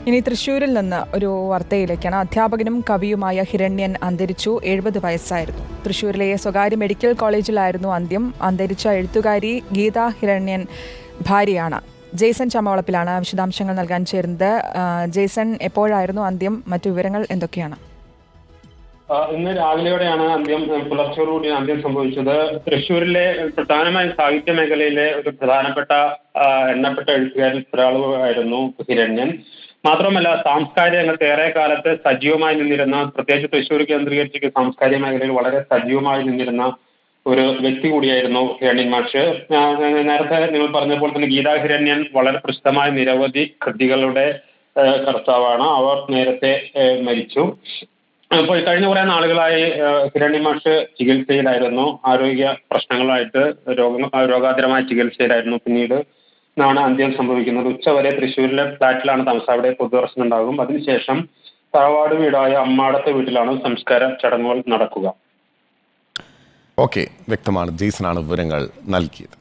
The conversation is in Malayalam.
ഇനി തൃശ്ശൂരിൽ നിന്ന് ഒരു വാർത്തയിലേക്കാണ്. അധ്യാപകനും കവിയുമായ ഹിരണ്യൻ അന്തരിച്ചു. 70 വയസ്സായിരുന്നു. തൃശ്ശൂരിലെ സ്വകാര്യ മെഡിക്കൽ കോളേജിലായിരുന്നു അന്ത്യം. അന്തരിച്ച എഴുത്തുകാരി ഗീത ഹിരണ്യൻ ഭാര്യയാണ്. ജെയ്സൺ ചമ്മവളപ്പിലാണ് വിശദാംശങ്ങൾ നൽകാൻ ചേരുന്നത്. ജെയ്സൺ, എപ്പോഴായിരുന്നു അന്ത്യം? മറ്റു വിവരങ്ങൾ എന്തൊക്കെയാണ്? ഇന്ന് രാവിലെയോടെയാണ് പുലർച്ചയോടുകൂടി അന്ത്യം സംഭവിച്ചത്. തൃശ്ശൂരിലെ പ്രധാനമായും സാഹിത്യ മേഖലയിലെ ഒരു പ്രധാനപ്പെട്ട എണ്ണപ്പെട്ട എഴുത്തുകാരിൽ ഒരാളായിരുന്നു ഹിരണ്യൻ. മാത്രമല്ല, സാംസ്കാരിക രംഗത്ത് ഏറെ കാലത്ത് സജീവമായി നിന്നിരുന്ന, പ്രത്യേകിച്ച് തൃശ്ശൂർ കേന്ദ്രീകരിച്ച് സാംസ്കാരിക മേഖലയിൽ വളരെ സജീവമായി നിന്നിരുന്ന ഒരു വ്യക്തി കൂടിയായിരുന്നു ഹിരണ്യൻ മാഷ്. നേരത്തെ നിങ്ങൾ പറഞ്ഞപ്പോൾ തന്നെ ഗീതാ ഹിരണ്യൻ വളരെ പ്രസിദ്ധമായ നിരവധി കൃതികളുടെ കർത്താവാണ്. അവർ നേരത്തെ മരിച്ചു. അപ്പോൾ കഴിഞ്ഞ കുറെ നാളുകളായി ഹിരണ്യൻ മാഷ് ചികിത്സയിലായിരുന്നു. ആരോഗ്യ പ്രശ്നങ്ങളായിട്ട് രോഗാതുരമായ ചികിത്സയിലായിരുന്നു. പിന്നീട് ാണ് അന്ത്യം സംഭവിക്കുന്നത്. ഉച്ചവരെ തൃശ്ശൂരിലെ ഫ്ളാറ്റിലാണ് താമസം. അവിടെ പൊതുദർശനം ഉണ്ടാകും. അതിനുശേഷം തറവാട് വീടായ അമ്മാടത്തെ വീട്ടിലാണ് സംസ്കാര ചടങ്ങുകൾ നടക്കുക. ഓക്കെ, വ്യക്തമാണ്. ജെയ്സനാണ് വിവരങ്ങൾ നൽകിയത്.